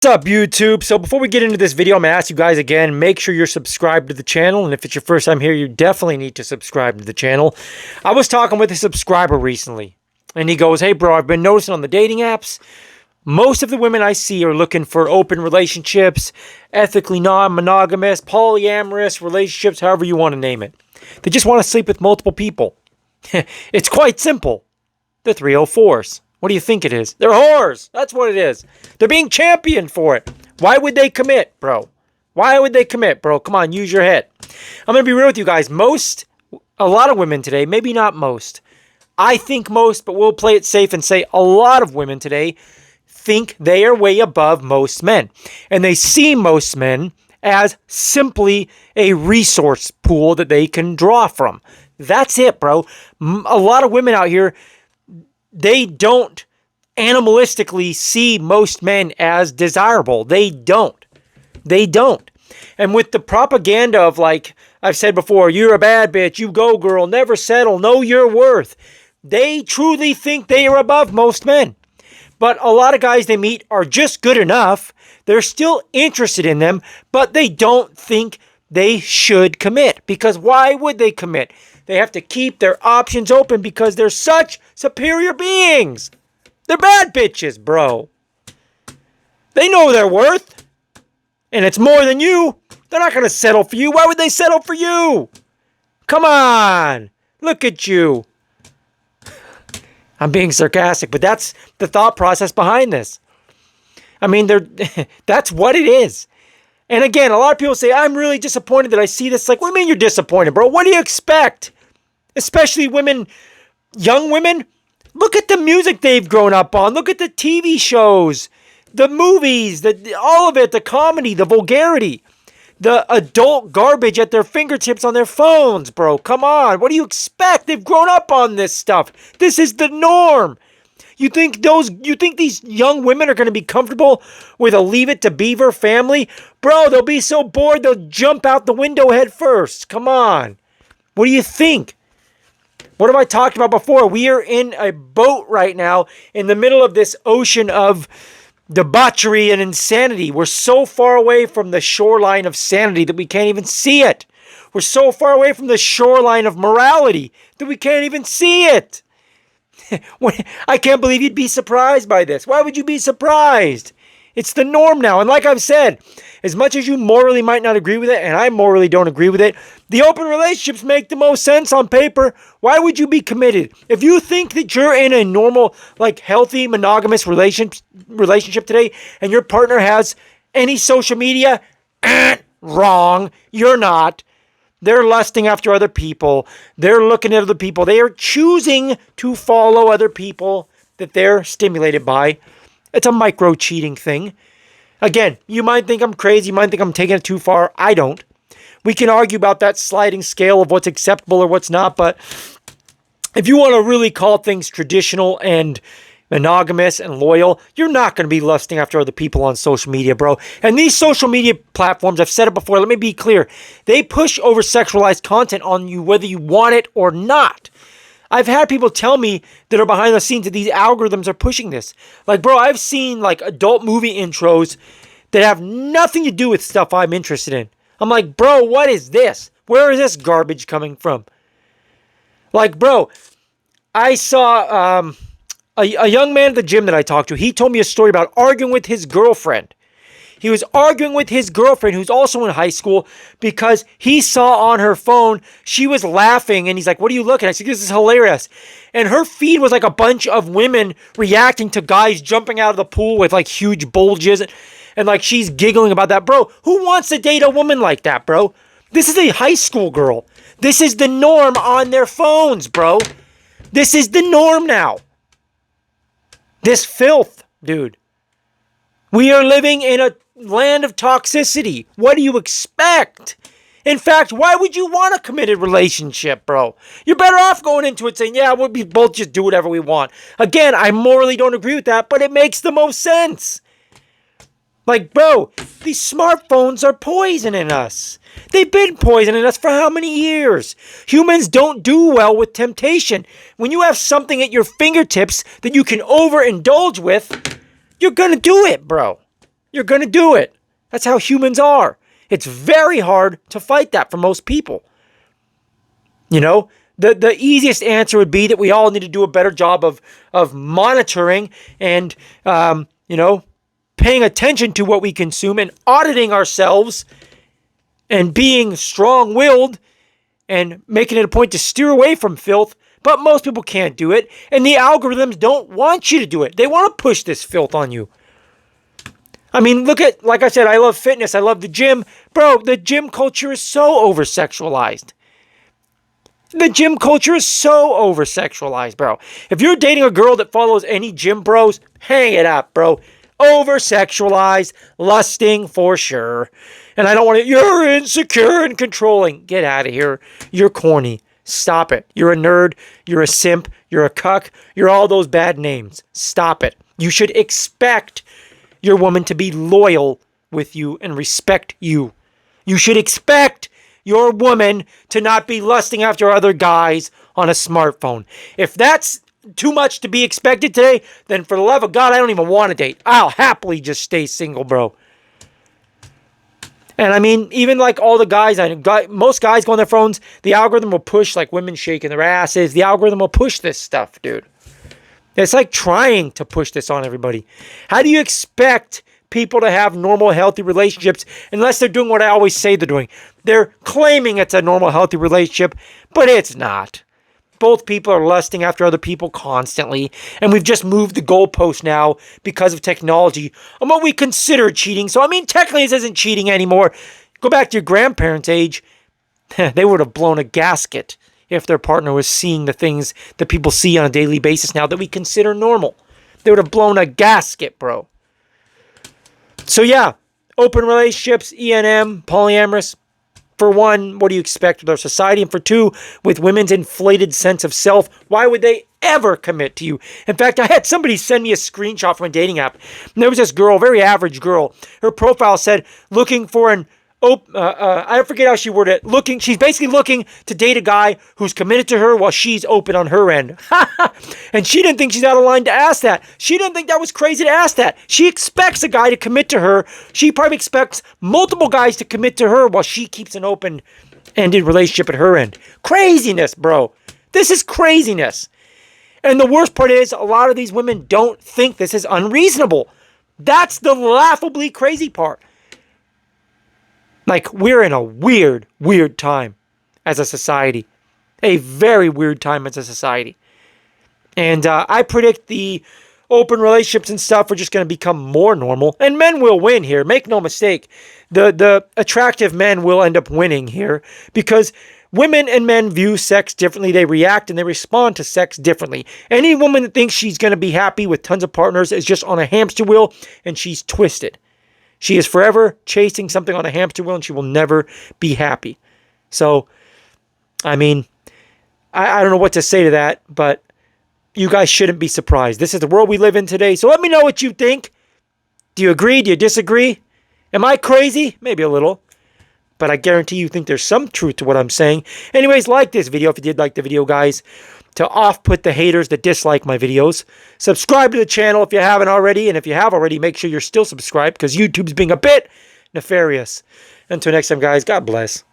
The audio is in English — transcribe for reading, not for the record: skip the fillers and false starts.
What's up, YouTube? So before we get into this video, I'm going to ask you guys again, make sure you're subscribed to the channel. And if it's your first time here, you definitely need to subscribe to the channel. I was talking with a subscriber recently, and he goes, hey, bro, I've been noticing on the dating apps, most of the women I see are looking for open relationships, ethically non-monogamous, polyamorous relationships, however you want to name it. They just want to sleep with multiple people. It's quite simple. They're 304s. What do you think it is? They're whores. That's what it is. They're being championed for it. Why would they commit, bro? Why would they commit, bro? Come on, use your head. I'm going to be real with you guys. A lot of women today, maybe not most. I think most, but we'll play it safe and say a lot of women today think they are way above most men. And they see most men as simply a resource pool that they can draw from. That's it, bro. A lot of women out here, they don't animalistically see most men as desirable. They don't. They don't. And with the propaganda of, like I've said before, you're a bad bitch, you go girl, never settle, know your worth. They truly think they are above most men. But a lot of guys they meet are just good enough. They're still interested in them, but they don't think they should commit. Because why would they commit? They have to keep their options open because they're such superior beings. They're bad bitches, bro. They know their worth. And it's more than you. They're not going to settle for you. Why would they settle for you? Come on. Look at you. I'm being sarcastic, but that's the thought process behind this. I mean, that's what it is. And again, a lot of people say, I'm really disappointed that I see this. Like, what do you mean you're disappointed, bro? What do you expect? Especially women, young women. Look at the music they've grown up on. Look at the TV shows, the movies, all of it, the comedy, the vulgarity, the adult garbage at their fingertips on their phones, bro. Come on. What do you expect? They've grown up on this stuff. This is the norm. You think these young women are going to be comfortable with a Leave It to Beaver family? Bro, they'll be so bored they'll jump out the window head first. Come on. What do you think? What have I talked about before? We are in a boat right now in the middle of this ocean of debauchery and insanity. We're so far away from the shoreline of sanity that we can't even see it. We're so far away from the shoreline of morality that we can't even see it. I can't believe you'd be surprised by this. Why would you be surprised? It's the norm now. And like I've said, as much as you morally might not agree with it, and I morally don't agree with it, the open relationships make the most sense on paper. Why would you be committed? If you think that you're in a normal, like healthy, monogamous relationship today, and your partner has any social media, wrong. You're not. They're lusting after other people. They're looking at other people. They are choosing to follow other people that they're stimulated by. It's a micro-cheating thing. Again, you might think I'm crazy. You might think I'm taking it too far. I don't. We can argue about that sliding scale of what's acceptable or what's not, but if you want to really call things traditional and monogamous and loyal, you're not going to be lusting after other people on social media, bro. And these social media platforms, I've said it before, let me be clear. They push over-sexualized content on you whether you want it or not. I've had people tell me that are behind the scenes that these algorithms are pushing this. Like, bro, I've seen like adult movie intros that have nothing to do with stuff I'm interested in. I'm like, bro, what is this? Where is this garbage coming from? Like, bro, I saw a young man at the gym that I talked to. He told me a story about arguing with his girlfriend. He was arguing with his girlfriend, who's also in high school, because he saw on her phone, she was laughing, and he's like, what are you looking at? I said, this is hilarious. And her feed was like a bunch of women reacting to guys jumping out of the pool with like huge bulges, and like she's giggling about that. Bro, who wants to date a woman like that, bro? This is a high school girl. This is the norm on their phones, bro. This is the norm now. This filth, dude. We are living in a land of toxicity. What do you expect? In fact, why would you want a committed relationship, bro? You're better off going into it saying, yeah, we'll both just do whatever we want. Again, I morally don't agree with that, but it makes the most sense. Like, bro, these smartphones are poisoning us. They've been poisoning us for how many years? Humans don't do well with temptation. When you have something at your fingertips that you can overindulge with, you're going to do it, bro. you're going to do it. That's how humans are. It's very hard to fight that for most people. You know, the easiest answer would be that we all need to do a better job of monitoring and, paying attention to what we consume and auditing ourselves and being strong-willed and making it a point to steer away from filth. But most people can't do it. And the algorithms don't want you to do it. They want to push this filth on you. I mean, look at, like I said, I love fitness. I love the gym. Bro, the gym culture is so over-sexualized. The gym culture is so over-sexualized, bro. If you're dating a girl that follows any gym bros, hang it up, bro. Over-sexualized, lusting for sure. And I don't want to, you're insecure and controlling. Get out of here. You're corny. Stop it. You're a nerd. You're a simp. You're a cuck. You're all those bad names. Stop it. You should expect your woman to be loyal with you and respect you. You should expect your woman to not be lusting after other guys on a smartphone. If that's too much to be expected today, then for the love of God, I don't even want to date. I'll happily just stay single, bro. And I mean, even like all the guys, most guys go on their phones, the algorithm will push like women shaking their asses. The algorithm will push this stuff, dude. It's like trying to push this on everybody. How do you expect people to have normal, healthy relationships unless they're doing what I always say they're doing? They're claiming it's a normal, healthy relationship, but it's not. Both people are lusting after other people constantly, and we've just moved the goalpost now because of technology on what we consider cheating. So, I mean, technically this isn't cheating anymore. Go back to your grandparents' age. They would have blown a gasket if their partner was seeing the things that people see on a daily basis now that we consider normal. They would have blown a gasket, bro. So, yeah, open relationships, ENM, polyamorous. For one, what do you expect with our society? And for two, with women's inflated sense of self, why would they ever commit to you? In fact, I had somebody send me a screenshot from a dating app. And there was this girl, very average girl. Her profile said, looking for an I forget how she worded it. She's basically looking to date a guy who's committed to her while she's open on her end. And she didn't think she's out of line to ask that. She didn't think that was crazy to ask that. She expects a guy to commit to her. She probably expects multiple guys to commit to her while she keeps an open-ended relationship at her end. Craziness, bro. This is craziness. And the worst part is, a lot of these women don't think this is unreasonable. That's the laughably crazy part. Like, we're in a weird, weird time as a society. A very weird time as a society. And I predict the open relationships and stuff are just going to become more normal. And men will win here. Make no mistake. The attractive men will end up winning here. Because women and men view sex differently. They react and they respond to sex differently. Any woman that thinks she's going to be happy with tons of partners is just on a hamster wheel, and she's twisted. She is forever chasing something on a hamster wheel, and she will never be happy. So, I mean, I don't know what to say to that, but you guys shouldn't be surprised. This is the world we live in today. So let me know what you think. Do you agree? Do you disagree? Am I crazy? Maybe a little. But I guarantee you think there's some truth to what I'm saying. Anyways, like this video if you did like the video, guys. To off-put the haters that dislike my videos. Subscribe to the channel if you haven't already. And if you have already, make sure you're still subscribed because YouTube's being a bit nefarious. Until next time, guys, God bless.